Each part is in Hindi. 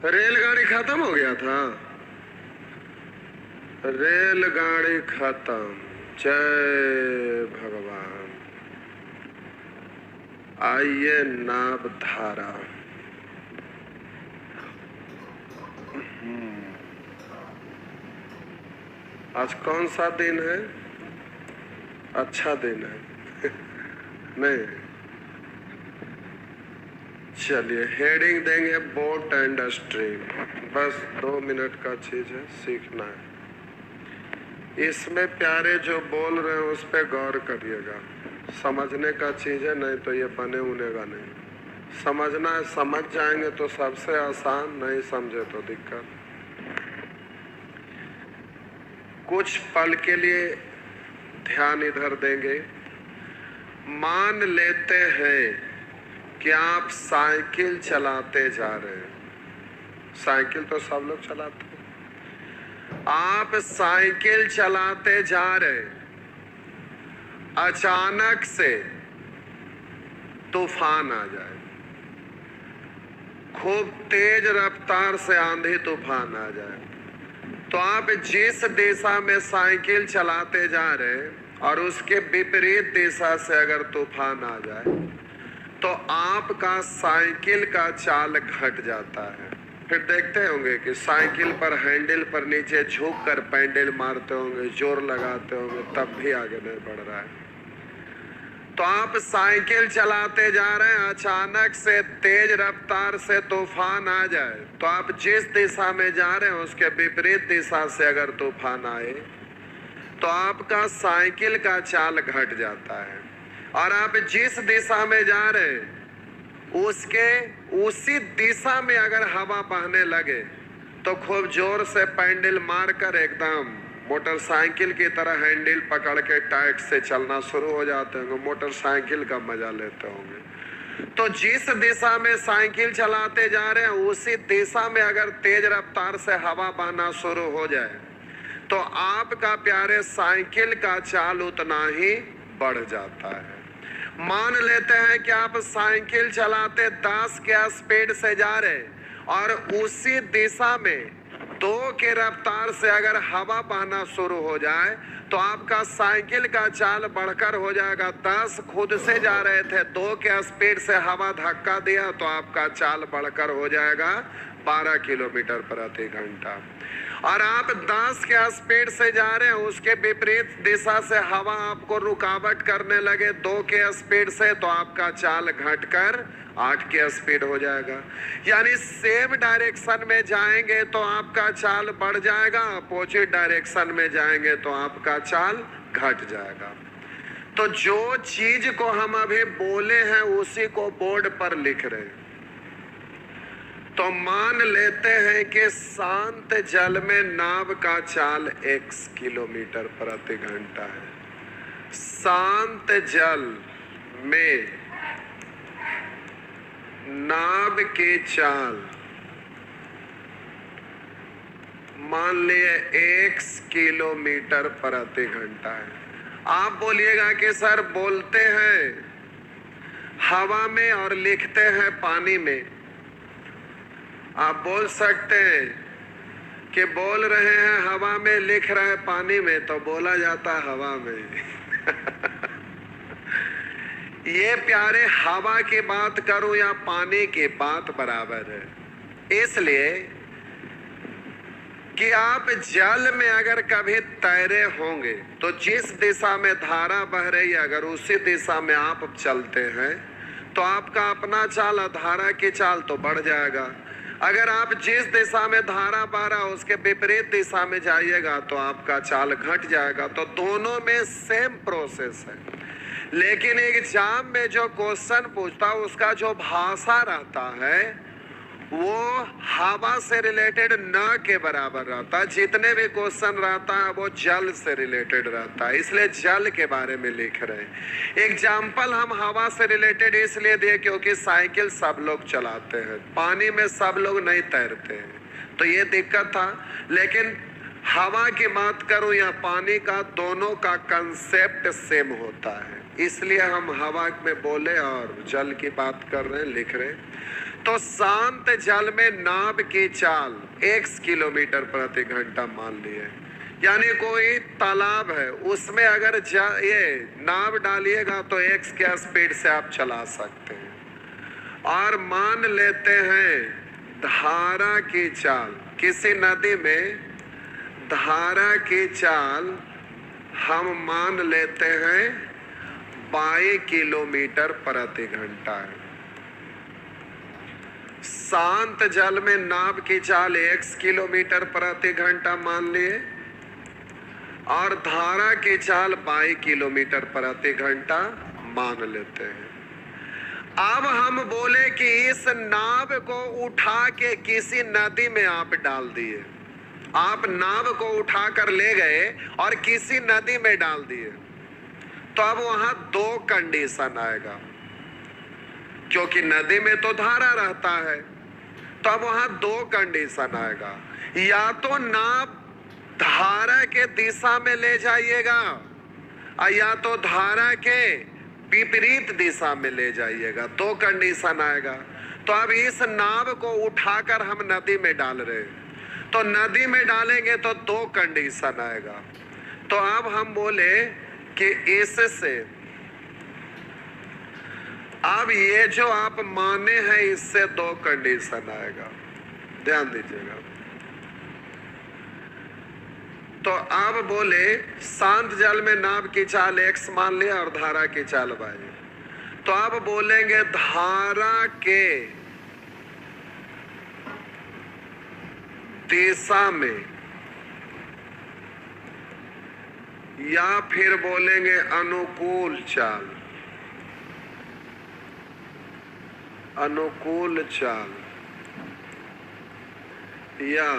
रेलगाड़ी खत्म हो गया था। रेलगाड़ी खत्म। जय भगवान। आइए नावधारा। आज कौन सा दिन है? अच्छा दिन है नहीं? चलिए हेडिंग देंगे बोट एंड स्ट्रीम। बस 2 मिनट का चीज है, सीखना है। इसमें प्यारे जो बोल रहे हैं उस पर गौर करिएगा। समझने का चीज है, नहीं तो ये बने उनेगा नहीं। समझना है, समझ जाएंगे तो सबसे आसान, नहीं समझे तो दिक्कत। कुछ पल के लिए ध्यान इधर देंगे। मान लेते हैं कि आप साइकिल चलाते जा रहे हैं। साइकिल तो सब लोग चलाते हैं। आप साइकिल चलाते जा रहे, अचानक से तूफान आ जाए, खूब तेज रफ्तार से आंधी तूफान आ जाए, तो आप जिस दिशा में साइकिल चलाते जा रहे और उसके विपरीत दिशा से अगर तूफान आ जाए तो आपका साइकिल का चाल घट जाता है। फिर देखते होंगे कि साइकिल पर हैंडल पर नीचे झुक कर पैडल मारते होंगे, जोर लगाते होंगे, तब भी आगे नहीं बढ़ रहा है। तो आप साइकिल चलाते जा रहे हैं, अचानक से तेज रफ्तार से तूफान आ जाए तो आप जिस दिशा में जा रहे हैं उसके विपरीत दिशा से अगर तूफान आए तो आपका साइकिल का चाल घट जाता है। और आप जिस दिशा में जा रहे हैं उसके उसी दिशा में अगर हवा बहने लगे तो खूब जोर से पैडल मारकर एकदम मोटरसाइकिल की तरह हैंडल पकड़ के टाइट से चलना शुरू हो जाते होंगे, मोटरसाइकिल का मजा लेते होंगे। तो जिस दिशा में साइकिल चलाते जा रहे हैं उसी दिशा में अगर तेज रफ्तार से हवा बहना शुरू हो जाए तो आपका प्यारे साइकिल का चाल उतना ही बढ़ जाता है। मान लेते हैं कि आप साइकिल चलाते 10 के स्पीड से जा रहे और उसी दिशा में 2 के रफ्तार से अगर हवा बहना शुरू हो जाए तो आपका साइकिल का चाल बढ़कर हो जाएगा 10। खुद से जा रहे थे, 2 के स्पीड से हवा धक्का दिया तो आपका चाल बढ़कर हो जाएगा 12 किलोमीटर प्रति घंटा। और आप 10 के स्पीड से जा रहे हैं, उसके विपरीत दिशा से हवा आपको रुकावट करने लगे 2 के स्पीड से, तो आपका चाल घटकर 8 के स्पीड हो जाएगा। यानी सेम डायरेक्शन में जाएंगे तो आपका चाल बढ़ जाएगा, अपोजिट डायरेक्शन में जाएंगे तो आपका चाल घट जाएगा। तो जो चीज को हम अभी बोले हैं उसी को बोर्ड पर लिख रहे हैं। तो मान लेते हैं कि शांत जल में नाव का चाल x किलोमीटर प्रति घंटा है। शांत जल में नाव की चाल मान लिए x किलोमीटर प्रति घंटा है। आप बोलिएगा कि सर बोलते हैं हवा में और लिखते हैं पानी में। आप बोल सकते हैं कि बोल रहे हैं हवा में, लिख रहे हैं पानी में, तो बोला जाता हवा में ये प्यारे हवा की बात करूं या पानी की बात बराबर है। इसलिए कि आप जल में अगर कभी तैरे होंगे तो जिस दिशा में धारा बह रही है अगर उसी दिशा में आप चलते हैं तो आपका अपना चाल धारा की चाल तो बढ़ जाएगा। अगर आप जिस दिशा में धारा बह रहा है उसके विपरीत दिशा में जाइएगा तो आपका चाल घट जाएगा। तो दोनों में सेम प्रोसेस है, लेकिन एग्जाम में जो क्वेश्चन पूछता है उसका जो भाषा रहता है वो हवा से रिलेटेड न के बराबर रहता है। जितने भी क्वेश्चन रहता है वो जल से रिलेटेड रहता है, इसलिए जल के बारे में लिख रहे हैं। एग्जाम्पल हम हवा से रिलेटेड इसलिए दिए क्योंकि साइकिल सब लोग चलाते हैं, पानी में सब लोग नहीं तैरते हैं, तो ये दिक्कत था। लेकिन हवा की बात करूं या पानी का, दोनों का कंसेप्ट सेम होता है, इसलिए हम हवा में बोले और जल की बात कर रहे हैं, लिख रहे हैं। तो शांत जल में नाव की चाल x किलोमीटर प्रति घंटा मान लिए। यानी कोई तालाब है, उसमें अगर ये नाव डालिएगा तो x के स्पीड से आप चला सकते हैं। और मान लेते हैं धारा की चाल, किसी नदी में धारा की चाल हम मान लेते हैं 22 किलोमीटर प्रति घंटा है। शांत जल में नाव की चाल x किलोमीटर प्रति घंटा मान लिए और धारा की चाल 22 किलोमीटर प्रति घंटा मान लेते हैं। अब हम बोले कि इस नाव को उठा के किसी नदी में आप डाल दिए, आप नाव को उठाकर ले गए और किसी नदी में डाल दिए, तो अब वहां दो कंडीशन आएगा, क्योंकि नदी में तो धारा रहता है। तो अब वहां दो कंडीशन आएगा, या तो नाव धारा के दिशा में ले जाइएगा या तो धारा के विपरीत दिशा में ले जाइएगा। दो कंडीशन आएगा। तो अब इस नाव को उठाकर हम नदी में डाल रहे हैं, तो नदी में डालेंगे तो दो कंडीशन आएगा। तो अब हम बोले कि इससे अब ये जो आप माने हैं इससे दो कंडीशन आएगा, ध्यान दीजिएगा। तो अब बोले शांत जल में नाव की चाल x मान लिया और धारा की चाल y। तो अब बोलेंगे धारा के दिशा में, या फिर बोलेंगे अनुकूल चाल, अनुकूल चाल या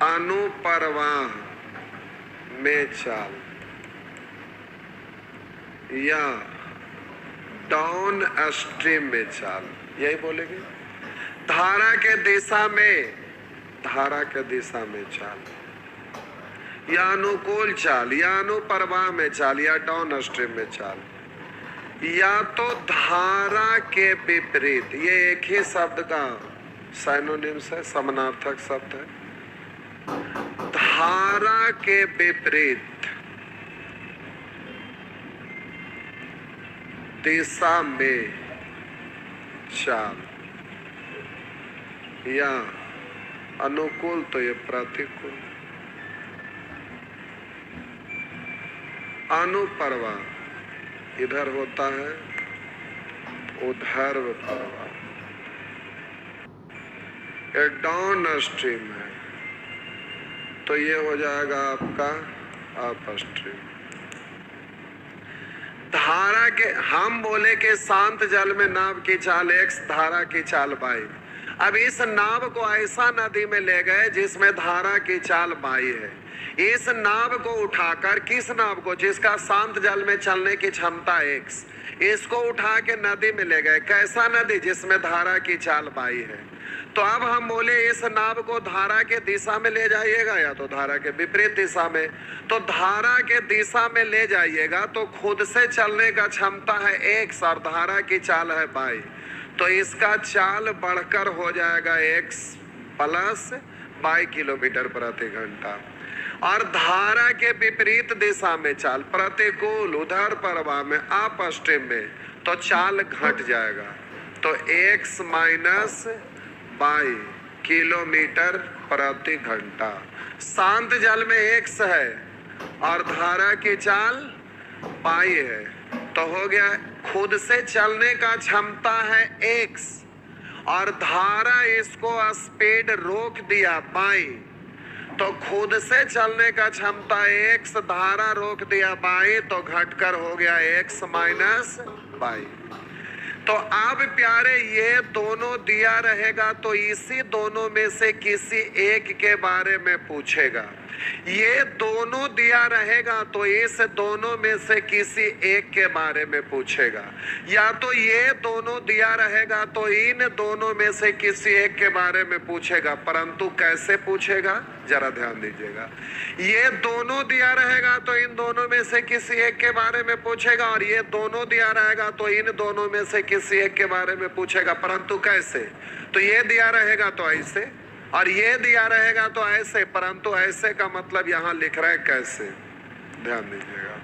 अनुप्रवाह में चाल या डाउन स्ट्रीम में चाल, यही बोलेंगे। धारा के दिशा में, धारा के दिशा में चाल या अनुकूल चाल या अनुप्रवाह में चाल या डाउन स्ट्रीम में चाल, या तो धारा के विपरीत। ये एक ही शब्द का साइनोनिम्स है, समानार्थक शब्द है। धारा के विपरीत दिशा में चाल या अनुकूल तो ये प्रतिकूल। अनुप्रवाह इधर होता है, उधर प्रवाह, ये डाउन स्ट्रीम है, तो ये हो जाएगा आपका अप स्ट्रीम। धारा के हम बोले कि शांत जल में नाव की चाल x, धारा की चाल y। अब इस नाव को ऐसा नदी में ले गए जिसमें धारा की चाल y है। इस नाव को उठाकर, किस नाव को, जिसका शांत जल में चलने की क्षमता x, इसको उठा के नदी में ले गए। कैसा नदी? जिसमें धारा की चाल y है। तो अब हम बोले इस नाव को धारा के दिशा में ले जाइएगा या तो धारा के विपरीत दिशा में। तो धारा के दिशा में ले जाइएगा तो खुद से चलने का क्षमता है x और धारा की चाल है y, तो इसका चाल बढ़कर हो जाएगा x प्लस y किलोमीटर प्रति घंटा। और धारा के विपरीत दिशा में चाल, प्रतिकूल, उधर प्रवाह में, अप स्ट्रीम में, तो चाल घट जाएगा। तो x माइनस y किलोमीटर प्रति घंटा। शांत जल में x है और धारा की चाल y है, तो हो गया खुद से चलने का क्षमता है x और धारा इसको स्पीड रोक दिया y, तो खुद से चलने का क्षमता x, धारा रोक दिया y, तो घटकर हो गया x माइनस y। तो अब प्यारे ये दोनों दिया रहेगा तो इसी दोनों में से किसी एक के बारे में पूछेगा। ये दोनों दिया रहेगा तो इस दोनों में से किसी एक के बारे में पूछेगा, या तो ये दोनों दिया रहेगा तो इन दोनों में से किसी एक के बारे में पूछेगा। परंतु कैसे पूछेगा, जरा ध्यान दीजिएगा। ये दोनों दिया रहेगा तो इन दोनों में से किसी एक के बारे में पूछेगा, और ये दोनों दिया रहेगा तो इन दोनों में से किसी एक के बारे में पूछेगा। परंतु कैसे, तो ये दिया रहेगा तो ऐसे, और ये दिया रहेगा तो ऐसे। परंतु ऐसे का मतलब यहां लिख रहा है कैसे, ध्यान दीजिएगा।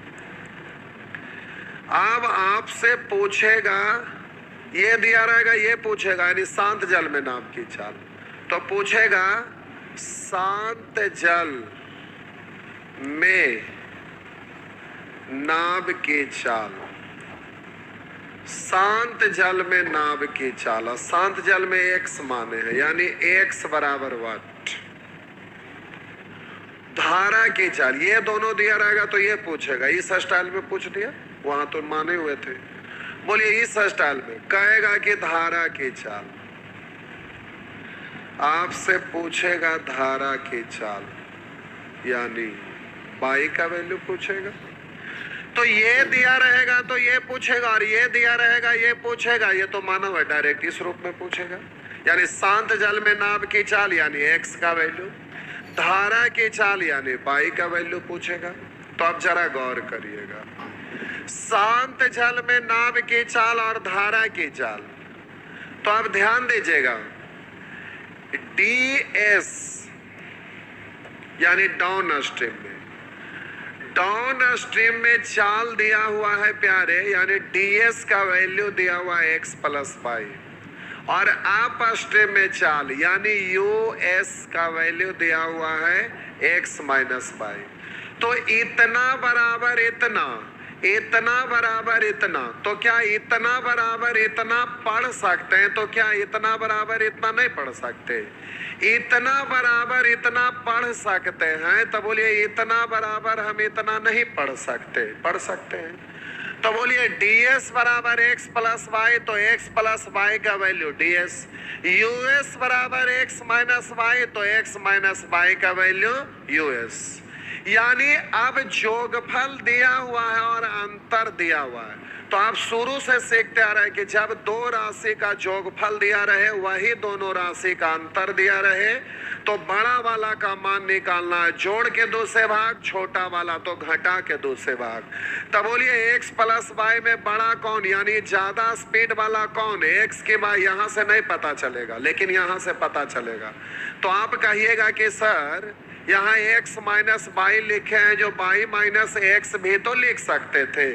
अब आपसे पूछेगा, ये दिया रहेगा, ये पूछेगा, यानी शांत जल में नाव की चाल, तो पूछेगा शांत जल में नाव की चाल। शांत जल में नाव की चाल, शांत जल में एक्स माने हैं, यानी एक्स बराबर वाट। धारा की चाल, ये दोनों दिया रहेगा तो ये पूछेगा, इस स्टाइल में पूछ दिया, वहां तो माने हुए थे। बोलिए इस स्टाइल में कहेगा कि धारा की चाल, आपसे पूछेगा धारा की चाल, यानी पाई का वैल्यू पूछेगा। तो ये दिया रहेगा तो ये पूछेगा, और ये दिया रहेगा ये पूछेगा। ये तो मानव है, डायरेक्ट इस रूप में पूछेगा, यानी शांत जल में नाव की चाल यानी एक्स का वैल्यू, धारा की चाल यानी पाई का वैल्यू पूछेगा। तो अब जरा गौर करिएगा, शांत जल में नाव की चाल और धारा की चाल। तो अब ध्यान दीजिएगा, ds यानी डाउन स्ट्रीम में, डाउन स्ट्रीम में चाल दिया हुआ है प्यारे, यानी ds का वैल्यू दिया हुआ है x प्लस पाई, और अप स्ट्रीम में चाल यानी us का वैल्यू दिया हुआ है x माइनस पाई। तो इतना बराबर इतना, इतना बराबर इतना, तो क्या इतना बराबर इतना पढ़ सकते हैं? तो क्या इतना बराबर इतना नहीं पढ़ सकते? इतना बराबर इतना पढ़ सकते हैं। तो बोलिए इतना बराबर हम इतना नहीं पढ़ सकते, पढ़ सकते हैं। तो बोलिए ds बराबर x प्लस वाई, तो x प्लस वाई का वैल्यू ds, us बराबर x माइनस वाई, तो x माइनस वाई का वैल्यू us। यानी अब जोगफल दिया हुआ है और अंतर दिया हुआ है। तो आप शुरू से सीखते आ रहे हैं कि जब दो राशि का जोगफल दिया रहे वही दोनों राशि का अंतर दिया रहे, तो बड़ा वाला का मान निकालना है, जोड़ के दूसरे भाग, छोटा वाला तो घटा के दूसरे भाग। तब बोलिए x प्लस वाई में बड़ा कौन, यानी ज्यादा स्पीड वाला कौन? x के बाद यहाँ से नहीं पता चलेगा, लेकिन यहाँ से पता चलेगा। तो आप कहिएगा कि सर यहाँ x माइनस वाई लिखे हैं, जो वाई माइनस एक्स भी तो लिख सकते थे।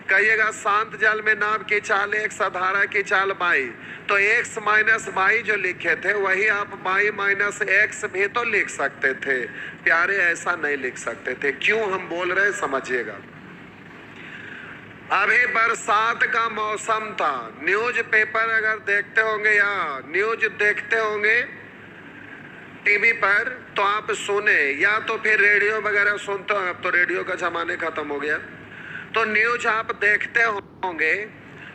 कहिएगा शांत जल में नाव की चाल x, धारा की चाल वाई, तो x माइनस वाई जो लिखे थे वही आप वाई माइनस एक्स भी तो लिख सकते थे। प्यारे ऐसा नहीं लिख सकते थे। क्यों हम बोल रहे समझिएगा। अभी बरसात का मौसम था, न्यूज पेपर अगर देखते होंगे या न्यूज देखते होंगे टीवी पर, तो आप सुने, या तो फिर रेडियो वगैरह सुनते हो। अब तो रेडियो का जमाने खत्म हो गया, तो न्यूज आप देखते होंगे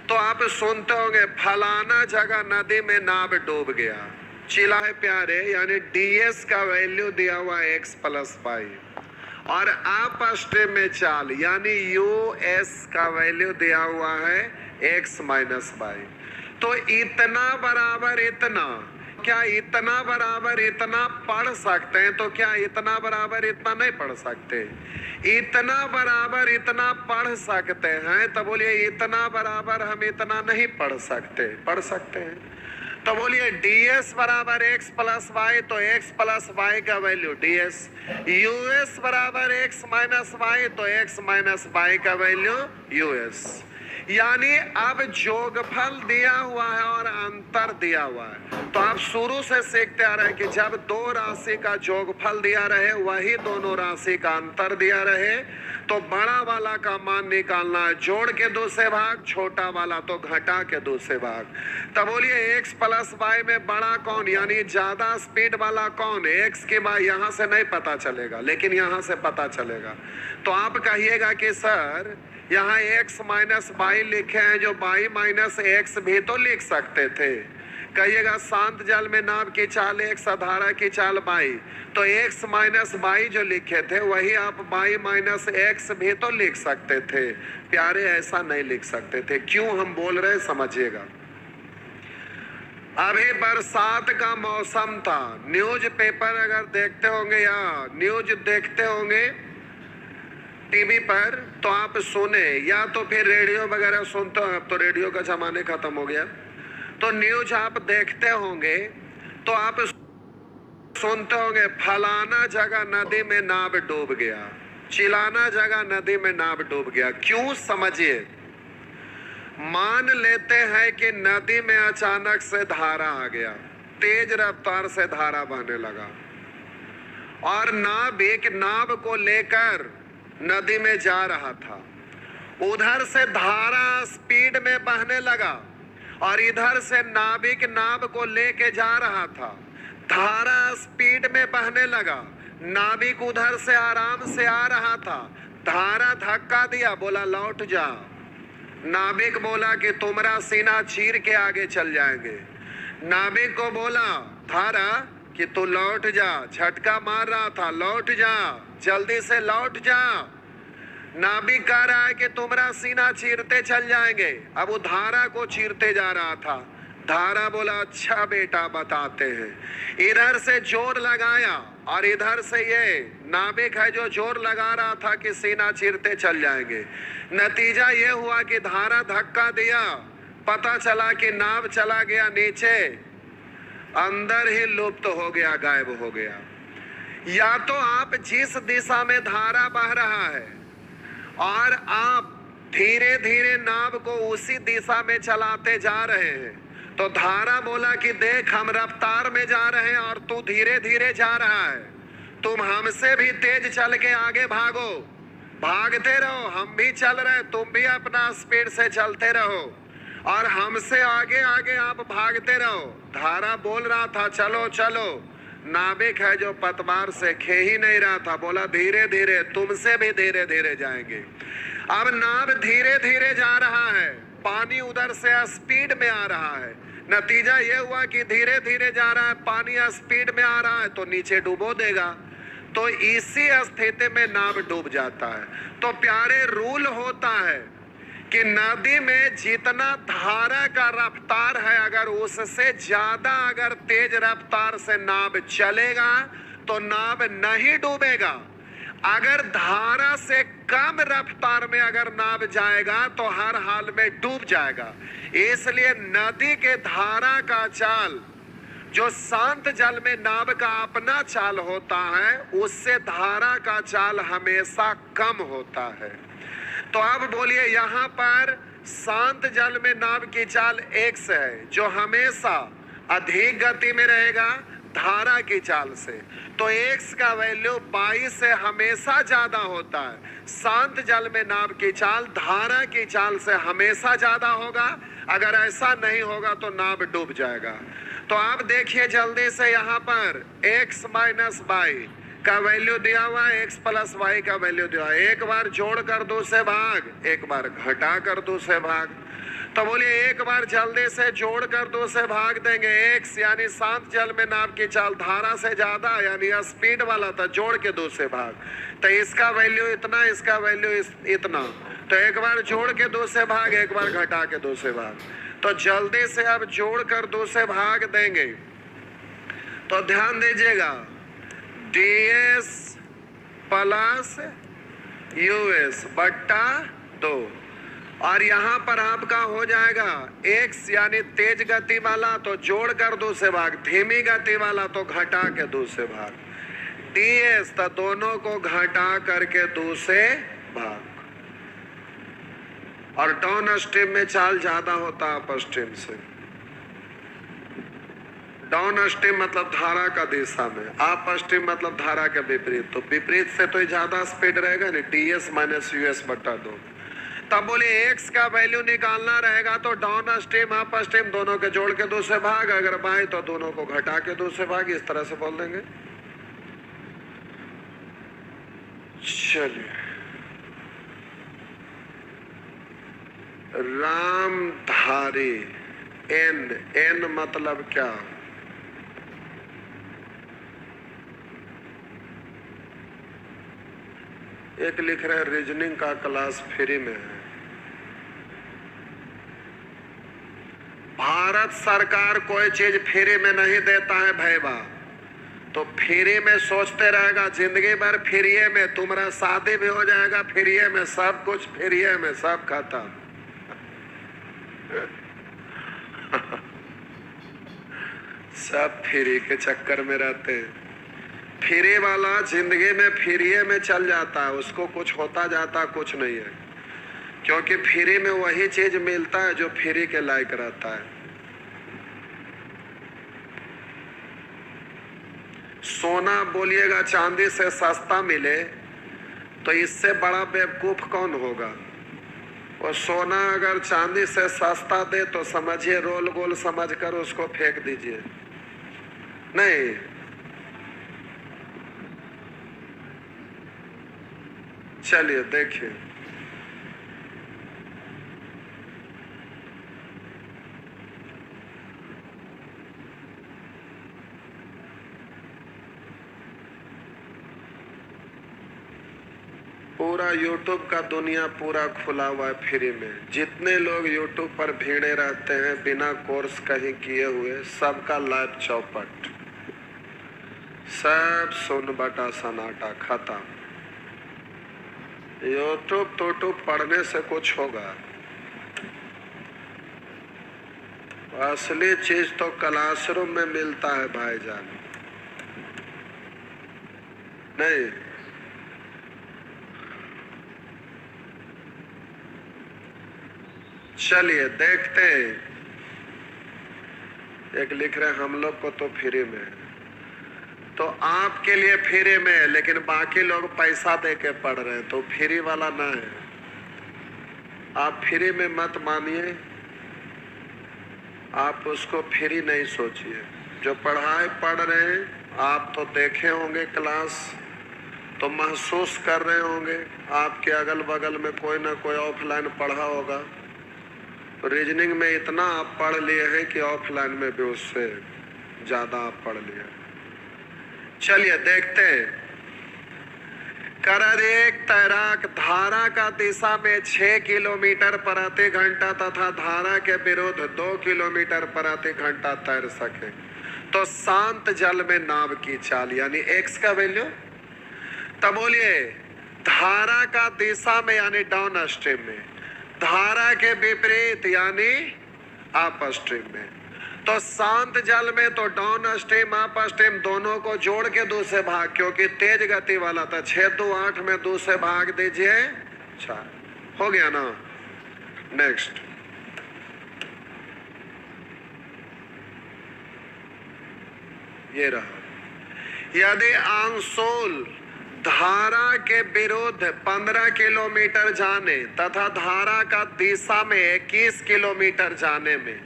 तो आप सुनते होंगे फलाना जगह नदी में नाव डूब गया। चिल्ला है प्यारे, यानी ds का वैल्यू दिया हुआ है x प्लस वाई, और अप स्ट्रीम में चाल यानी us का वैल्यू दिया हुआ है x माइनस वाई। तो इतना बराबर इतना, क्या इतना बराबर इतना पढ़ सकते हैं? तो क्या इतना बराबर इतना नहीं पढ़ सकते? इतना बराबर इतना पढ़ सकते हैं। तो बोलिए इतना बराबर हम इतना नहीं पढ़ सकते, पढ़ सकते हैं। तो बोलिए ds बराबर x प्लस वाई, तो x प्लस वाई का वैल्यू ds, us बराबर x माइनस वाई, तो x माइनस वाई का वैल्यू us। यानी अब जोगफल दिया हुआ है और अंतर दिया हुआ है। तो आप शुरू से सीखते आ रहे हैं कि जब दो राशि का जोगफल दिया रहे वही दोनों राशि का अंतर दिया रहे, तो बड़ा वाला का मान निकालना है, जोड़ के दूसरे भाग, छोटा वाला तो घटा के दूसरे भाग। तब बोलिए x प्लस वाई में बड़ा कौन, यानी ज्यादा स्पीड वाला कौन? x के बाद यहाँ से नहीं पता चलेगा, लेकिन यहाँ से पता चलेगा। तो आप कहिएगा कि सर यहाँ x माइनस वाई लिखे हैं, जो वाई माइनस एक्स भी तो लिख सकते थे। कहिएगा शांत जल में नाव की चाल x, धारा की चाल y, तो x माइनस y जो लिखे थे वही आप y माइनस x भी तो लिख सकते थे। प्यारे ऐसा नहीं लिख सकते थे। क्यों हम बोल रहे समझिएगा। अभी बरसात का मौसम था, न्यूज पेपर अगर देखते होंगे या न्यूज देखते होंगे टीवी पर तो आप सुने, या तो फिर रेडियो वगैरह सुनते हो। अब तो रेडियो का जमाने खत्म हो गया, तो न्यूज आप देखते होंगे तो आप सुनते होंगे फलाना जगह नदी में नाव डूब गया, चिलाना जगह नदी में नाव डूब गया। क्यों समझिए। मान लेते हैं कि नदी में अचानक से धारा आ गया, तेज रफ्तार से धारा बहने लगा और नाव को लेकर नदी में जा रहा था। उधर से धारा स्पीड में बहने लगा और इधर से नाविक नाव को लेके जा रहा था। धारा स्पीड में बहने लगा, नाविक उधर से आराम से आ रहा था। धारा धक्का दिया, बोला लौट जा। नाविक बोला कि तुम्हारा सीना चीर के आगे चल जाएंगे। नाविक को बोला धारा कि तू लौट जा, झटका मार रहा था, लौट जा, जल्दी से लौट जा। नाविक कह रहा है कि तुम्हारा सीना चीरते चल जाएंगे। अब वो धारा को चीरते जा रहा था। धारा बोला अच्छा बेटा बताते हैं। इधर से जोर लगाया और इधर से ये नाविक है जो जोर लगा रहा था कि सीना चीरते चल जाएंगे। नतीजा ये हुआ कि धारा धक्का दिया, पता चला कि नाव चला गया नीचे, अंदर ही लुप्त हो गया, गायब हो गया। या तो आप जिस दिशा में धारा बह रहा है और आप धीरे धीरे नाव को उसी दिशा में चलाते जा रहे हैं, तो धारा बोला कि देख हम रफ्तार में जा रहे हैं और तू धीरे धीरे जा रहा है, तुम हमसे भी तेज चल के आगे भागो, भागते रहो, हम भी चल रहे, तुम भी अपना स्पीड से चलते रहो और हमसे आगे आगे आप भागते रहो। धारा बोल रहा था चलो चलो, नाविक है जो पतवार से खे ही नहीं रहा था, बोला धीरे धीरे, तुमसे भी धीरे धीरे जाएंगे। अब नाव धीरे धीरे जा रहा है, पानी उधर से स्पीड में आ रहा है। नतीजा ये हुआ कि धीरे धीरे जा रहा है, पानी स्पीड में आ रहा है तो नीचे डुबो देगा, तो इसी स्थिति में नाव डूब जाता है। तो प्यारे रूल होता है कि नदी में जितना धारा का रफ्तार है, अगर उससे ज्यादा अगर तेज रफ्तार से नाव चलेगा तो नाव नहीं डूबेगा। अगर धारा से कम रफ्तार में अगर नाव जाएगा तो हर हाल में डूब जाएगा। इसलिए नदी के धारा का चाल जो शांत जल में नाव का अपना चाल होता है, उससे धारा का चाल हमेशा कम होता है। तो अब बोलिए यहाँ पर शांत जल में नाव की चाल x है जो हमेशा अधिक गति में रहेगा धारा की चाल से, तो x का वैल्यू y से हमेशा ज्यादा होता है। शांत जल में नाव की चाल धारा की चाल से हमेशा ज्यादा होगा। अगर ऐसा नहीं होगा तो नाव डूब जाएगा। तो आप देखिए जल्दी से यहाँ पर x माइनस y का वैल्यू दिया हुआ है, x प्लस y का वैल्यू दिया हुआ है। एक बार जोड़ कर 2 से भाग, एक बार घटा कर 2 से भाग। तो बोलिए एक बार जल्दी से जोड़ कर 2 से भाग देंगे। x यानी शांत जल में नाव की चाल धारा से ज्यादा यानी स्पीड वाला था, जोड़ के 2 से भाग, तो इसका वैल्यू इतना, इसका वैल्यू इतना। तो एक बार जोड़ के 2 से भाग, एक बार घटा के 2 से भाग। तो जल्दी से अब जोड़ कर 2 से भाग देंगे तो ध्यान दीजिएगा ds प्लस यूएस बट्टा 2, और यहाँ पर आपका हो जाएगा x यानी तेज गति वाला तो जोड़ कर 2 से भाग, धीमी गति वाला तो घटा के 2 से भाग, ds तो दोनों को घटा करके 2 से भाग। और डाउन स्ट्रीम में चाल ज्यादा होता है अप स्ट्रीम से। डाउन स्ट्रीम मतलब धारा का दिशा में, अप स्ट्रीम मतलब धारा के विपरीत, तो विपरीत से तो ज्यादा स्पीड रहेगा नहीं, ds माइनस यूएस बट्टा 2। तब बोले x का वैल्यू निकालना रहेगा तो डाउन स्ट्रीम अप स्ट्रीम दोनों के जोड़ के 2 से भाग, अगर बाई तो दोनों को घटा के 2 से भाग, इस तरह से बोल देंगे। चलिए रामधारी एन, एन मतलब क्या? एक लिख रहे रीजनिंग का क्लास फ्री में है। भारत सरकार कोई चीज फ्री में नहीं देता है भैया, तो फ्री में सोचते रहेगा जिंदगी भर फ्री में, तुम्हारा शादी भी हो जाएगा फ्री में, सब कुछ फ्री में, सब खत्म। सब फ्री के चक्कर में रहते हैं। फ्री वाला जिंदगी में फ्री में चल जाता है, उसको कुछ होता जाता कुछ नहीं है, क्योंकि फ्री में वही चीज मिलता है जो फ्री के लायक रहता है। सोना बोलिएगा चांदी से सस्ता मिले तो इससे बड़ा बेवकूफ कौन होगा? और सोना अगर चांदी से सस्ता दे तो समझिए रोल गोल समझकर उसको फेंक दीजिए। नहीं, चलिए देखिए, पूरा यूट्यूब का दुनिया पूरा खुला हुआ है फ्री में। जितने लोग यूट्यूब पर भीड़े रहते हैं बिना कोर्स कहीं किए हुए, सबका लाइव चौपट, सब सुन बटा सन्नाटा खत्म। यूट्यूब तो पढ़ने से कुछ होगा? असली चीज तो क्लासरूम में मिलता है भाईजान। नहीं, चलिए देखते हैं। एक लिख रहे हम लोग को तो फ्री में है, तो आपके लिए फ्री में है, लेकिन बाकी लोग पैसा दे के पढ़ रहे हैं, तो फ्री वाला ना है। आप फ्री में मत मानिए, आप उसको फ्री नहीं सोचिए। जो पढ़ाई पढ़ रहे हैं आप तो देखे होंगे क्लास, तो महसूस कर रहे होंगे, आपके अगल बगल में कोई ना कोई ऑफलाइन पढ़ा होगा। रीजनिंग में इतना आप पढ़ लिए हैं कि ऑफलाइन में भी उससे ज्यादा आप पढ़ लिए। चलिए देखते हैं। कर एक तैराक धारा का दिशा में 6 किलोमीटर प्रति घंटा तथा धारा के विरुद्ध 2 किलोमीटर प्रति घंटा तैर सके तो शांत जल में नाव की चाल यानी एक्स का वैल्यू। तब बोलिए धारा का दिशा में यानी डाउन स्ट्रीम में, धारा के विपरीत यानी अप स्ट्रीम में। तो शांत जल में तो डाउन स्ट्रीम अप स्ट्रीम दोनों को जोड़ के 2 से भाग, क्योंकि तेज गति वाला था। 6 2 8 में 2 से भाग दीजिए 4, हो गया ना। नेक्स्ट, ये रहा। यदि आंसोल धारा के विरुद्ध 15 किलोमीटर जाने तथा धारा का दिशा में 21 किलोमीटर जाने में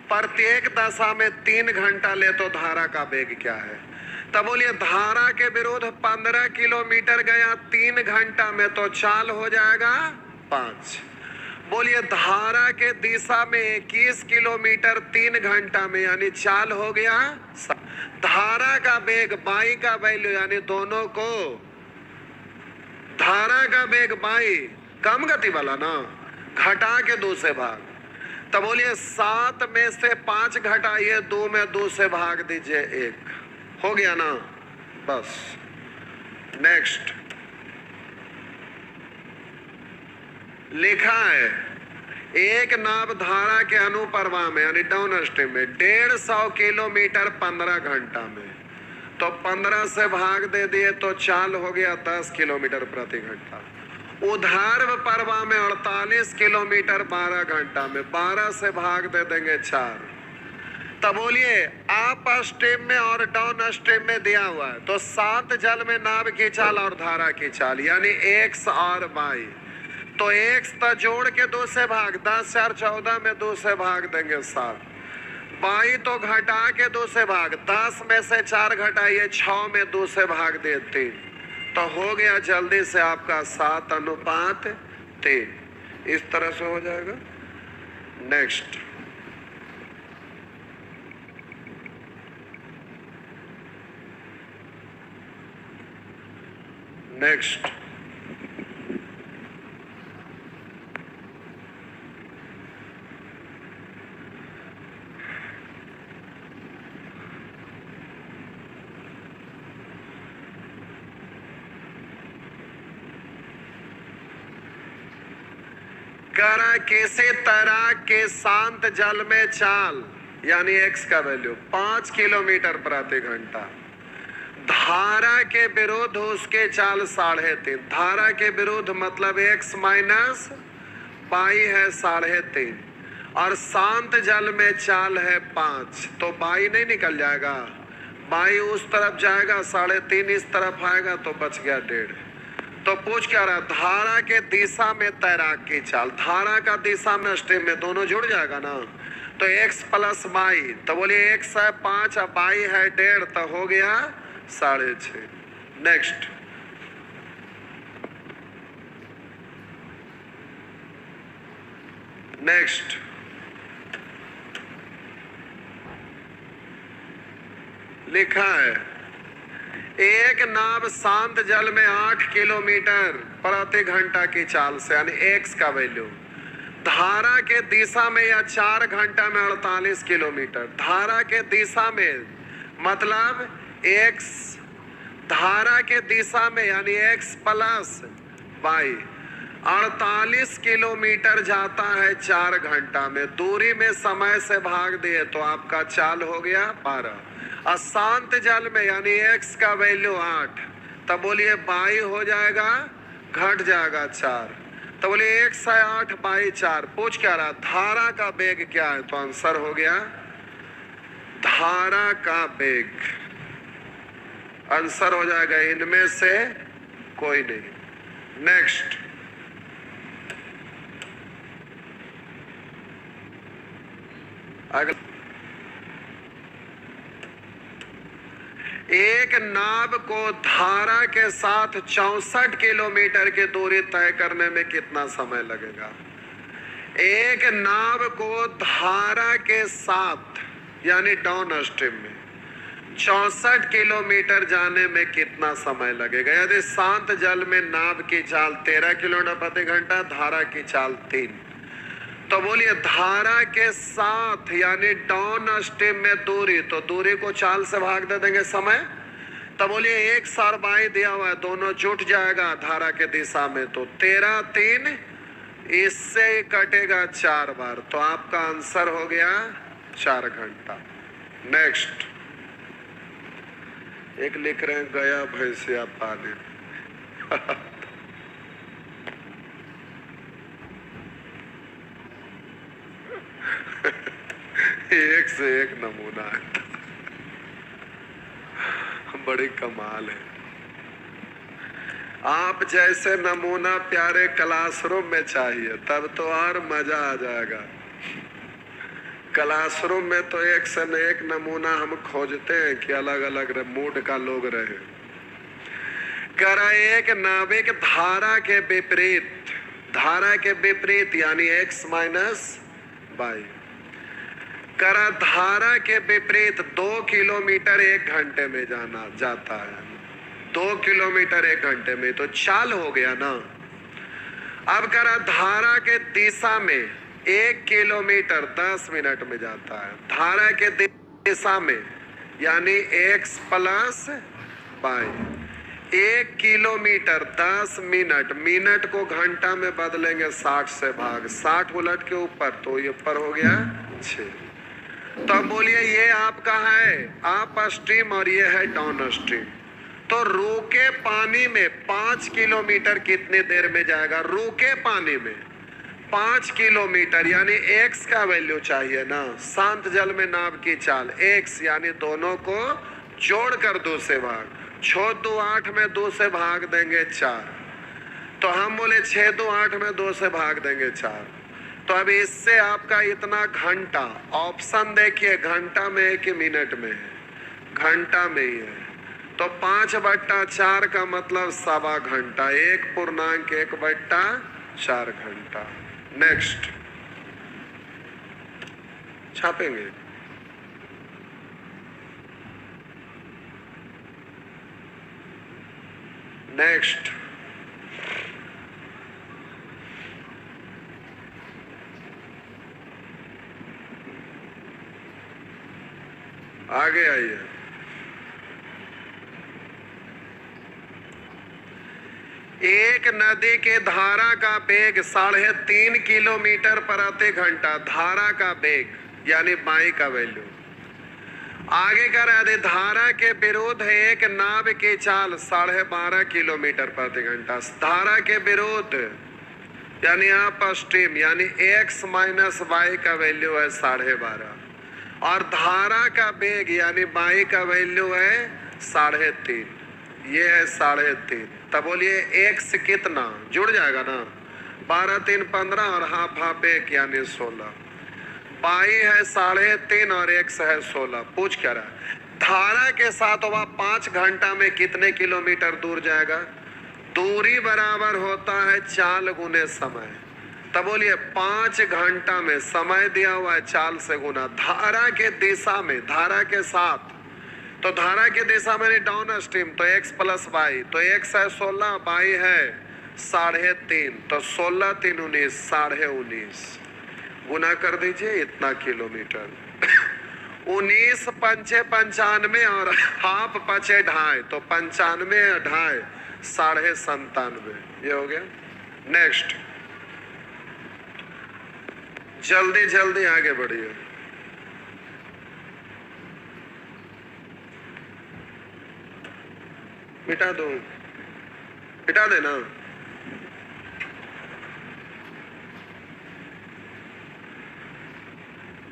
प्रत्येक दशा में 3 घंटा ले तो धारा का वेग क्या है? तब बोलिए धारा के विरुद्ध 15 किलोमीटर गया 3 घंटा में तो चाल हो जाएगा 5। बोलिए धारा के दिशा में 21 किलोमीटर 3 घंटा में यानी चाल हो गया 7। धारा का वेग बाई का वैल्यू यानी दोनों को, धारा का वेग बाई कम गति वाला ना, घटा के 2 से भाग। तब बोलिए 7 में से 5 घटाइए 2 में 2 से भाग दीजिए 1, हो गया ना, बस। नेक्स्ट लिखा है एक नाव धारा के अनुप्रवाह में यानी डाउन स्ट्रीम में 150 किलोमीटर 15 घंटा में, तो 15 से भाग दे दिए तो चाल हो गया 10 किलोमीटर प्रति घंटा। ऊर्ध्व प्रवाह में 48 किलोमीटर 12 घंटा में, 12 से भाग दे देंगे 4। तब बोलिए अप स्ट्रीम में और डाउन स्ट्रीम में दिया हुआ है, तो 7 जल में नाव की चाल और धारा की चाल यानी x और y, तो x तो जोड़ के 2 से भाग, 10 4 14 में 2 से भाग देंगे 7। y तो घटा के 2 से भाग, 10 में से 4 घटाइए 6 में 2 से भाग दे 3, तो हो गया जल्दी से आपका 7:3। इस तरह से हो जाएगा। Next next. करा किसी तरह के शांत जल में चाल, यानी x का वैल्यू 5 किलोमीटर प्रति घंटा, धारा के विरुद्ध उसके चाल 3.5। धारा के विरुद्ध मतलब x माइनस बाई है 3.5, और शांत जल में चाल है 5, तो बाई नहीं निकल जाएगा, बाई उस तरफ जाएगा, 3.5 इस तरफ आएगा, तो बच गया 1.5। तो पूछ क्या रहा, धारा के दिशा में तैराक की चाल, धारा का दिशा में स्ट्रीम में दोनों जुड़ जाएगा ना, तो x प्लस बाई, तो बोलिए x है 5 और बाई है 1.5, तो हो गया 6.5। नेक्स्ट। नेक्स्ट लिखा है, एक नाव शांत जल में 8 किलोमीटर प्रति घंटा की चाल से, यानी x का वैल्यू, धारा के दिशा में या 4 घंटा में 48 किलोमीटर, धारा के दिशा में मतलब x, धारा के दिशा में यानी x प्लस बाई 48 किलोमीटर जाता है 4 घंटा में, दूरी में समय से भाग दिए तो आपका चाल हो गया 12। अशांत जल में यानी x का वैल्यू 8, तब बोलिए बाई हो जाएगा, घट जाएगा 4, तो बोलिए x है 8 बाई 4। पूछ क्या रहा, धारा का वेग क्या है, तो आंसर हो गया धारा का वेग, आंसर हो जाएगा इनमें से कोई नहीं। नेक्स्ट। अगला, एक नाव को धारा के साथ 64 किलोमीटर की दूरी तय करने में कितना समय लगेगा। एक नाव को धारा के साथ यानी डाउन स्ट्रीम में 64 किलोमीटर जाने में कितना समय लगेगा। यदि शांत जल में नाव की चाल 13 किलोमीटर प्रति घंटा, धारा की चाल 3, तो बोलिए धारा के साथ यानी डाउन स्ट्रीम में दूरी, तो दूरी को चाल से भाग दे देंगे समय, तो बोलिए 1 सार बाई दिया हुआ है, दोनों जुट जाएगा धारा के दिशा में, तो 13 3 इससे कटेगा 4 बार, तो आपका आंसर हो गया 4 घंटा। नेक्स्ट। एक लिख रहे हैं गया भैंसिया पानी एक से एक नमूना है बड़ी कमाल है। आप जैसे नमूना प्यारे क्लासरूम में चाहिए तब तो और मजा आ जाएगा। क्लासरूम में तो एक से एक नमूना हम खोजते हैं कि अलग अलग मूड का लोग रहे। करा एक नाविक धारा के विपरीत, धारा के विपरीत यानी x माइनस बाई, करा धारा के विपरीत 2 किलोमीटर 1 घंटे में जाता है। 2 किलोमीटर 1 घंटे में तो चाल हो गया ना। अब करा धारा के दिशा में 1 किलोमीटर 10 मिनट में जाता है। धारा के दिशा में यानी x plus by 1 kilometre 10 minute, minute को घंटा में बदलेंगे 60 से भाग, 60 उलट के ऊपर तो ये ऊपर हो गया 6। तो अब बोलिए ये आपका है अप स्ट्रीम और ये है डाउन स्ट्रीम। तो रूके पानी में 5 किलोमीटर कितने देर में जाएगा। रूके पानी में 5 किलोमीटर यानी x का वैल्यू चाहिए ना। शांत जल में नाव की चाल x यानी दोनों को जोड़कर 2 से भाग, 6 2 8 में 2 से भाग देंगे 4, तो हम बोले 6 2 8 में 2 से भाग देंगे 4। तो अब इससे आपका इतना घंटा, ऑप्शन देखिए घंटा में है कि मिनट में है, घंटा में ही है। तो 5/4 का मतलब 1.25 घंटा, 1.1/4 घंटा। नेक्स्ट छापेंगे। नेक्स्ट, आगे आइए। एक नदी के धारा का वेग 3.5 किलोमीटर प्रति घंटा, धारा का वेग यानी बाई का वैल्यू। आगे कर यदि धारा के विरुद्ध है एक नाव की चाल 12.5 किलोमीटर प्रति घंटा, धारा के विरुद्ध यानी आप स्ट्रीम यानी x माइनस वाई का वैल्यू है 12.5 और धारा का वेग यानी बाई का वैल्यू है 3.5, ये है 3.5। तब बोलिए x कितना जुड़ जाएगा ना, 12 3 15 और हाफ हाफ 1 यानी 16। बाई है 3.5 और x है 16। पूछ क्या रहा है, धारा के साथ वह 5 घंटा में कितने किलोमीटर दूर जाएगा? दूरी बराबर होता है चाल गुने समय। तब बोलिए 5 घंटा में समय दिया हुआ है चाल से गुना, धारा के दिशा में, धारा के साथ, तो धारा की दिशा में डाउन स्ट्रीम तो x प्लस वाई, तो x है 16, वाई है 3.5, तो 16 3 19, 19.5 गुना कर दीजिए इतना किलोमीटर। 19 पंचे 95 और हाफ पचे ढाई, तो 95 ढाई 97.5, ये हो गया। नेक्स्ट, जल्दी जल्दी आगे बढ़िए। मिटा दो, मिटा देना।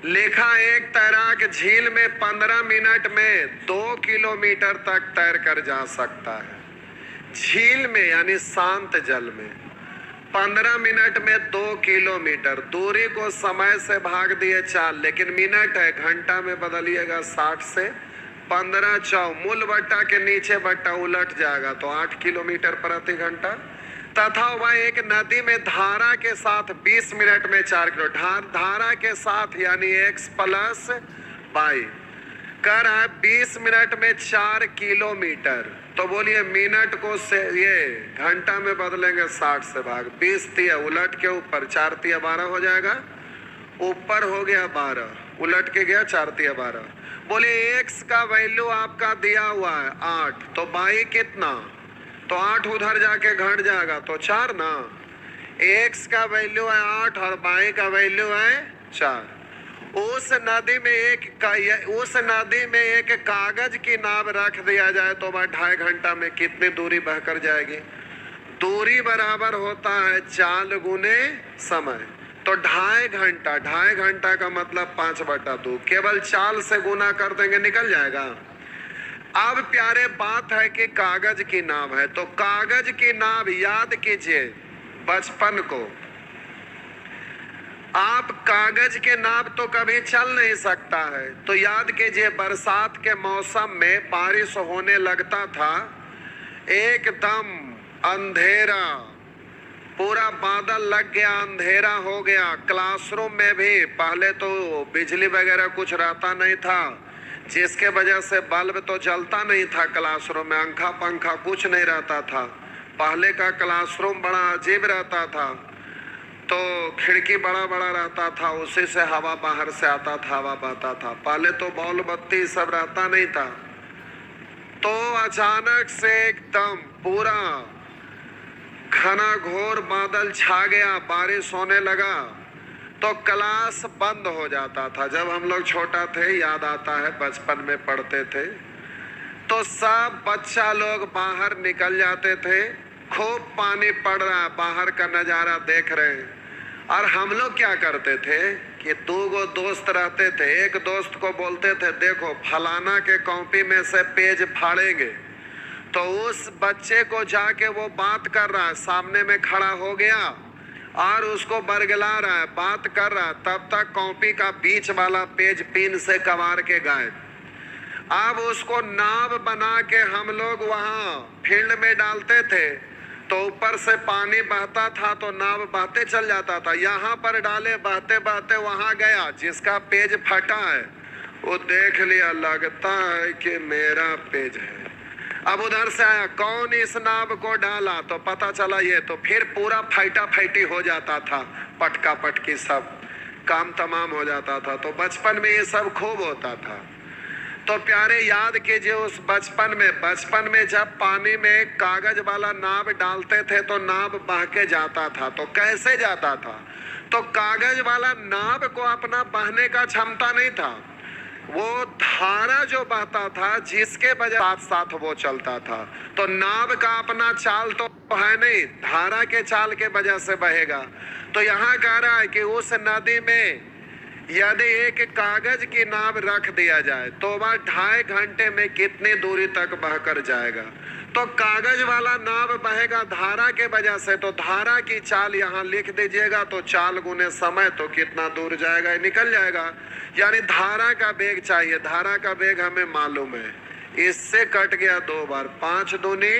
लिखा एक तैराक झील में 15 मिनट में 2 किलोमीटर तक तैर कर जा सकता है। झील में यानी शांत जल में 15 मिनट में 2 किलोमीटर, दूरी को समय से भाग दिए 4, लेकिन मिनट है, घंटा में बदलिएगा 60 से 15 4, मूल बट्टा के नीचे बट्टा उलट जाएगा तो 8 किलोमीटर प्रति घंटा। तथा वह एक नदी में धारा के साथ 20 मिनट में 4 किलो, धारा के साथ यानी x प्लस वाई कर है 20 मिनट में 4 किलोमीटर। तो बोलिए मिनट को से ये घंटा में बदलेंगे 60 से भाग, 20 तिया उलट के ऊपर 4 तिया 12 हो जाएगा, ऊपर हो गया 12, उलट के गया 4 तिया 12। बोलिए x का वैल्यू आपका दिया हुआ है 8, तो बाई कितना, तो 8 उधर जाके घट जाएगा तो 4 ना। x का वैल्यू है 8 और बाई का वैल्यू है 4। उस नदी में एक कागज की नाव रख दिया जाए तो वह 2.5 घंटा में कितनी दूरी बहकर जाएगी? दूरी बराबर होता है चाल गुने समय, तो 2.5 घंटा का मतलब 5/2, केवल चाल से गुना कर देंगे निकल जाएगा। अब प्यारे बात है कि कागज की नाव है, तो कागज की नाव याद कीजिए बचपन को, आप कागज के नाव तो कभी चल नहीं सकता है, तो याद कीजिए बरसात के मौसम में बारिश होने लगता था, एकदम अंधेरा, पूरा बादल लग गया, अंधेरा हो गया। क्लासरूम में भी पहले तो बिजली वगैरह कुछ रहता नहीं था, जिसके वजह से बल्ब तो जलता नहीं था क्लासरूम में, पंखा पंखा कुछ नहीं रहता था। पहले का क्लासरूम बड़ा अजीब रहता था, तो खिड़की बड़ा बड़ा रहता था, उसी से हवा बाहर से आता था, हवा बहता था। पहले तो बॉल बत्ती सब रहता नहीं था। तो अचानक से एकदम पूरा घना घोर बादल छा गया, बारिश होने लगा, तो क्लास बंद हो जाता था। जब हम लोग छोटा थे, याद आता है बचपन में पढ़ते थे, तो सब बच्चा लोग बाहर निकल जाते थे, खूब पानी पड़ रहा है, बाहर का नज़ारा देख रहे हैं। और हम लोग क्या करते थे कि 2 दोस्त रहते थे, एक दोस्त को बोलते थे देखो फलाना के कॉपी में से पेज फाड़ेंगे, तो उस बच्चे को जाके वो बात कर रहा है, सामने में खड़ा हो गया और उसको बरगला रहा है, बात कर रहा है, तब तक कॉपी का बीच वाला पेज पिन से कबार के गायब। अब उसको नाव बना के हम लोग वहाँ फील्ड में डालते थे, तो ऊपर से पानी बहता था तो नाव बहते चल जाता था, यहाँ पर डाले बहते बहते वहाँ गया, जिसका पेज फटा है वो देख लिया, लगता है कि मेरा पेज है। अब उधर से आया, कौन इस नाव को डाला, तो पता चला ये, तो फिर पूरा फाइटा फाइटी हो जाता था, पटका पटकी सब काम तमाम हो जाता था। तो बचपन में ये सब खूब होता था। तो प्यारे याद कीजिए उस बचपन में जब पानी में कागज वाला नाव डालते थे तो नाव बह के जाता था। तो कैसे जाता था, तो कागज वाला नाव को अपना बहने का क्षमता नहीं था, वो धारा जो बहता था जिसके वजह साथ साथ वो चलता था। तो नाव का अपना चाल तो है नहीं, धारा के चाल के वजह से बहेगा। तो यहाँ कह रहा है कि उस नदी में यदि एक कागज की नाव रख दिया जाए तो वह 2.5 घंटे में कितनी दूरी तक बहकर जाएगा। तो कागज वाला नाव बहेगा धारा के वजह से, तो धारा की चाल यहाँ लिख दीजिएगा, तो चाल गुने समय, तो कितना दूर जाएगा, निकल जाएगा। यानी धारा का वेग चाहिए, धारा का वेग हमें मालूम है, इससे कट गया 2 बार, 5 दूनी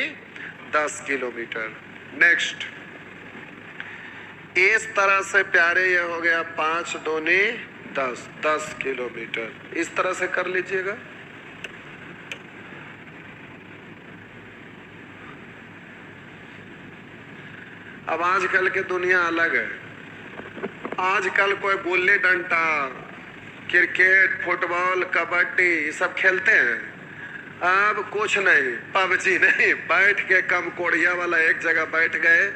10 किलोमीटर। नेक्स्ट, इस तरह से प्यारे ये हो गया 5 दूनी 10 किलोमीटर, इस तरह से कर लीजिएगा। अब आजकल की दुनिया अलग है, आजकल कोई गुल्ली डंडा, क्रिकेट, फुटबॉल, कबड्डी ये सब खेलते हैं। अब कुछ नहीं, पबजी नहीं, बैठ के कम कोड़िया वाला एक जगह बैठ गए,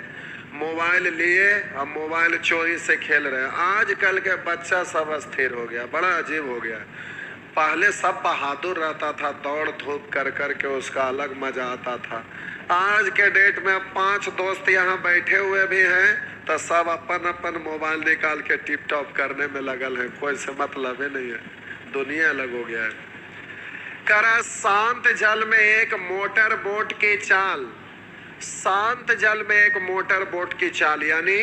मोबाइल लिए, अब मोबाइल चोरी से खेल रहे हैं। आजकल के बच्चा सब अस्थिर हो गया, बड़ा अजीब हो गया। पहले सब बहादुर रहता था, दौड़ धूप कर कर के उसका अलग मजा आता था। आज के डेट में अब 5 दोस्त यहाँ बैठे हुए भी हैं तो सब अपन अपन मोबाइल निकाल के टिप टॉप करने में लगल है, कोई से मतलब ही नहीं है, दुनिया अलग हो गया है। करा शांत जल में एक मोटर बोट की चाल, शांत जल में एक मोटर बोट की चाल यानी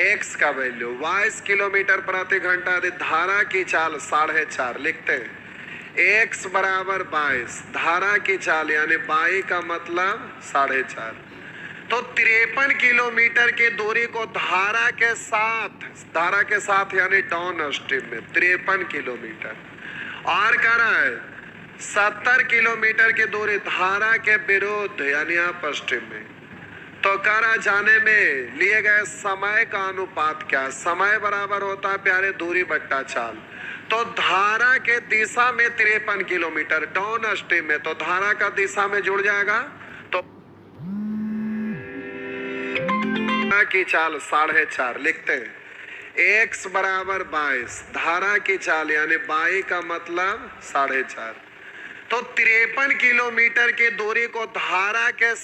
x का वैल्यू 22 किलोमीटर प्रति घंटा, धारा की चाल 4.5 लिखते हैं, x बराबर 22, धारा की चाल यानी बाई का मतलब 4.5, तो 53 किलोमीटर की दूरी को धारा के साथ यानी डाउन स्ट्रीम में 53 किलोमीटर, और कह रहा है 70 किलोमीटर की दूरी धारा के विरुद्ध यानी अप स्ट्रीम में। तो कह रहा जाने में लिए गए समय का अनुपात क्या, समय बराबर होता है प्यारे दूरी बट्टा चाल। तो धारा के दिशा में 53 किलोमीटर, डाउन स्ट्रीम में, तो धारा का दिशा में जुड़ जाएगा, तो की चाल 4.5 लिखते हैं, x बराबर 22, धारा की चाल यानी बाई का मतलब 4.5, तो 53 किलोमीटर की दूरी को धारा के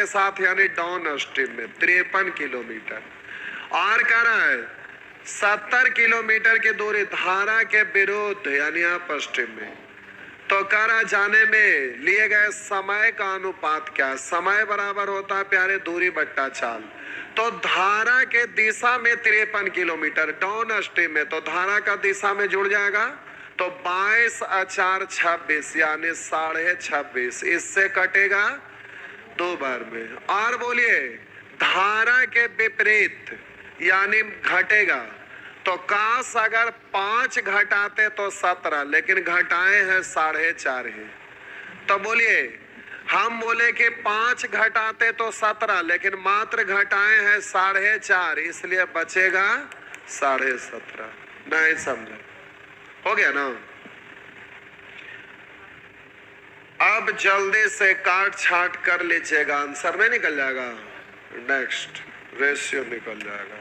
साथ यानी डाउन स्ट्रीम में 53 किलोमीटर, और कह रहा है 70 किलोमीटर की दूरी धारा के विरुद्ध यानी अप स्ट्रीम में। तो कह रहा जाने में लिए गए समय का अनुपात क्या, समय बराबर होता है प्यारे दूरी बट्टा चाल। तो धारा के दिशा में 53 किलोमीटर, डाउन स्ट्रीम में, तो धारा का दिशा में जुड़ जाएगा, तो 22 और 4 26 यानी 26.5, इससे कटेगा 2 बार में। और बोलिए धारा के विपरीत यानी घटेगा, तो काश अगर 5 घटाते तो 17, लेकिन घटाए हैं 4.5 ही। तो बोलिए हम बोले कि 5 घटाते तो 17, लेकिन मात्र घटाए हैं 4.5, इसलिए बचेगा 17.5। नहीं समझे, हो गया ना। अब जल्दी से काट छाट कर लीजिएगा, आंसर नहीं निकल जाएगा। नेक्स्ट, रेशियो निकल जाएगा,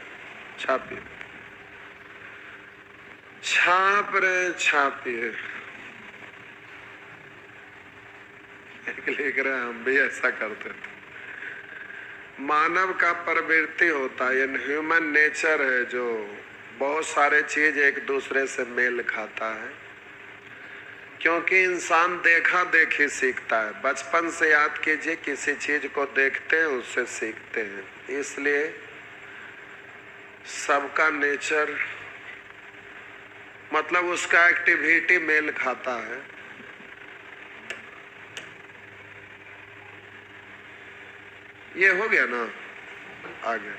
छापिए, छाप रहे छापिए, लिख रहे हम भी ऐसा करते थे। मानव का प्रवृत्ति होता है, ह्यूमन नेचर है, जो बहुत सारे चीज एक दूसरे से मेल खाता है, क्योंकि इंसान देखा देखी सीखता है। बचपन से याद कीजिए, किसी चीज को देखते हैं उससे सीखते हैं, इसलिए सबका नेचर मतलब उसका एक्टिविटी मेल खाता है। ये हो गया ना, आगे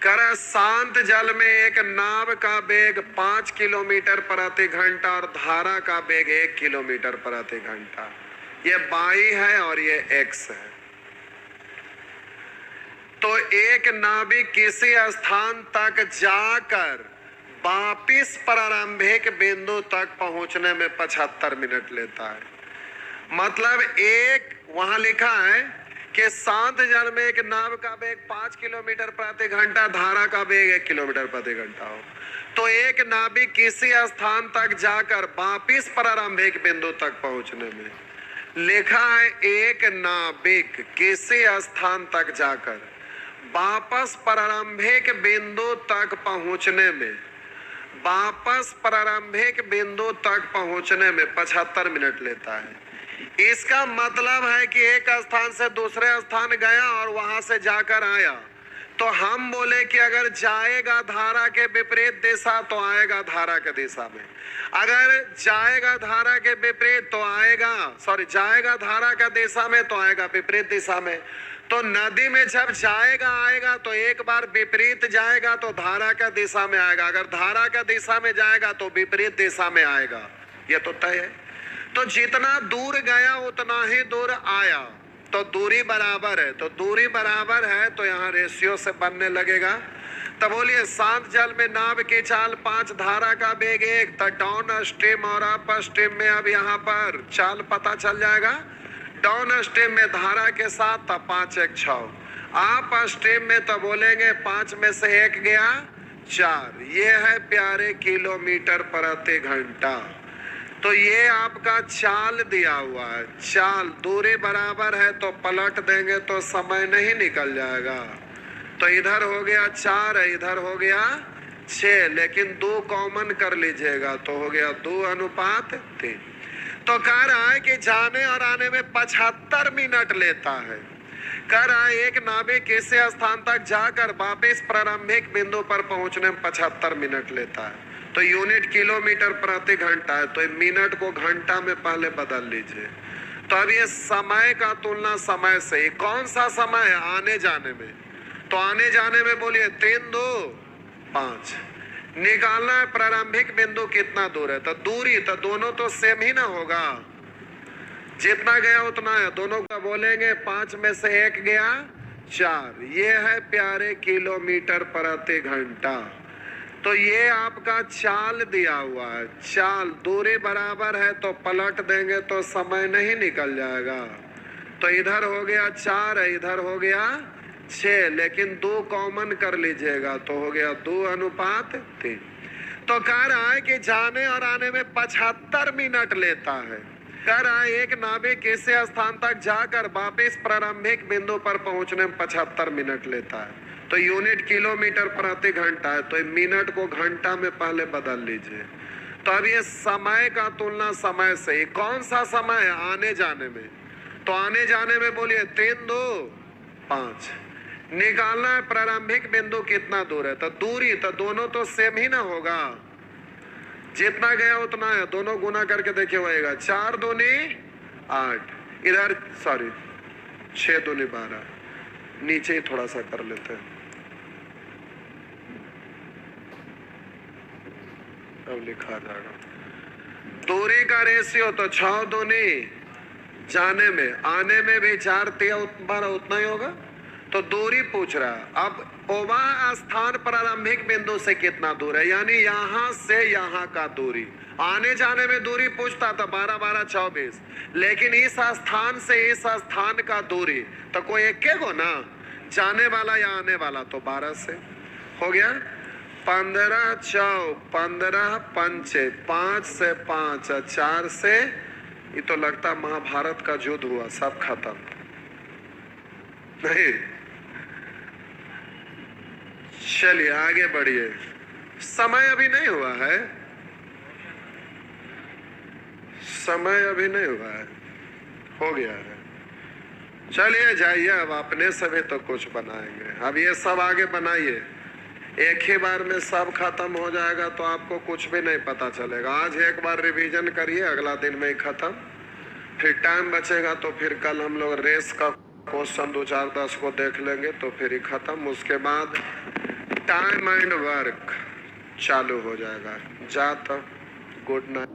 कर शांत जल में एक नाव का वेग 5 किलोमीटर प्रति घंटा और धारा का वेग 1 किलोमीटर प्रति घंटा। ये y है और ये x है। तो एक नाविक किसी स्थान तक जाकर वापिस प्रारंभिक बिंदु तक पहुंचने में 75 मिनट लेता है। मतलब एक वहां लिखा है कि शांत जल में एक नाव का वेग 5 किलोमीटर प्रति घंटा, धारा का वेग 1 किलोमीटर प्रति घंटा हो, तो एक नाविक किसी स्थान तक जाकर वापिस प्रारंभिक बिंदु तक पहुंचने में, लिखा है एक नाविक किसी स्थान तक जाकर वापस प्रारंभिक बिंदु तक पहुंचने में, वापस प्रारंभिक बिंदु तक पहुंचने में 75 मिनट लेता है। इसका मतलब है कि एक स्थान से दूसरे स्थान गया और वहां से जाकर आया, तो हम बोले कि अगर जाएगा धारा के विपरीत दिशा तो आएगा धारा के दिशा में, अगर जाएगा धारा के विपरीत तो आएगा, जाएगा धारा का दिशा में तो आएगा विपरीत दिशा में। तो नदी में जब जाएगा आएगा तो एक बार विपरीत जाएगा तो धारा का दिशा में आएगा, अगर धारा का दिशा में जाएगा तो विपरीत दिशा में आएगा, ये तो तय है। तो जितना दूर गया उतना ही दूर आया, तो दूरी बराबर है, तो दूरी बराबर है तो यहाँ रेशियो से बनने लगेगा। तो बोलिए शांत जल में नाव की चाल 5, धारा का वेग 1, तो डाउन स्ट्रीम और अप स्ट्रीम में अब यहाँ पर चाल पता चल जाएगा। डाउन स्ट्रीम में धारा के साथ तो 5 1 6, अप स्ट्रीम में तो बोलेंगे 5 में से 1 गया 4, ये है प्यारे किलोमीटर प्रति घंटा। तो ये आपका चाल दिया हुआ है, चाल दूरी बराबर है तो पलट देंगे तो समय नहीं निकल जाएगा। तो इधर हो गया 4, इधर हो गया 6, लेकिन 2 कॉमन कर लीजिएगा तो हो गया 2:3। तो कह रहा है कि जाने और आने में 75 मिनट लेता है। कह रहा है एक नाविक किसी स्थान तक जाकर वापिस प्रारंभिक बिंदु पर पहुंचने में 75 मिनट लेता है। तो यूनिट किलोमीटर प्रति घंटा है, तो मिनट को घंटा में पहले बदल लीजिए। तो अब ये समय का तुलना समय से ही, कौन सा समय है आने जाने में, तो आने जाने में बोलिए 3 2 5, निकालना है प्रारंभिक बिंदु कितना दूर है, तो दूरी तो दोनों तो सेम ही ना होगा, जितना गया उतना है, दोनों का बोलेंगे 5 में से 1 गया 4, ये है प्यारे किलोमीटर प्रति घंटा। तो ये आपका चाल दिया हुआ है, चाल दूरी बराबर है तो पलट देंगे तो समय नहीं निकल जाएगा। तो इधर हो गया 4, इधर हो गया 6, लेकिन 2 कॉमन कर लीजिएगा तो हो गया 2:3। तो कह रहा है कि जाने और आने में 75 मिनट लेता है। कह रहा है एक नाविक किसी स्थान तक जाकर वापिस प्रारंभिक बिंदु पर पहुंचने में 75 मिनट लेता है। तो यूनिट किलोमीटर प्रति घंटा है, तो मिनट को घंटा में पहले बदल लीजिए। तो अब ये समय का तुलना समय से ही, कौन सा समय है आने जाने में, तो आने जाने में बोलिए 3 2 5, निकालना है प्रारंभिक बिंदु कितना दूर है, तो दूरी तो दोनों तो सेम ही ना होगा, जितना गया उतना है, दोनों गुना करके देखिए होएगा 4 दूनी 8, इधर 6 दूनी 12, नीचे ही थोड़ा सा कर लेते हैं, अब लिखा जाएगा दूरी का रेशियो तो 6 दूनी, जाने में आने में भी 4 3 12 उतना ही होगा। तो दूरी पूछ रहा है, अब वह स्थान प्रारंभिक बिंदु से कितना दूर है, यानी यहां से यहां का दूरी, आने जाने में दूरी पूछता था 12 12 24, लेकिन इस स्थान से इस स्थान का दूरी तो कोई एक गो ना, जाने वाला या आने वाला, तो 12 से हो गया 15 4 15 5 5 से 5 4 से, ये तो लगता महाभारत का युद्ध हुआ, सब खत्म नहीं। चलिए आगे बढ़िए, समय अभी नहीं हुआ है, समय अभी नहीं हुआ है, हो गया है। चलिए जाइए, अब अपने सभी तो कुछ बनाएंगे, अब ये सब आगे बनाइए, एक ही बार में सब खत्म हो जाएगा तो आपको कुछ भी नहीं पता चलेगा। आज एक बार रिवीजन करिए, अगला दिन में ही खत्म, फिर टाइम बचेगा तो फिर कल हम लोग रेस का क्वेश्चन 2 4 10 को देख लेंगे तो फिर ही खत्म। उसके बाद टाइम एंड वर्क चालू हो जाएगा। जा तब, गुड नाइट।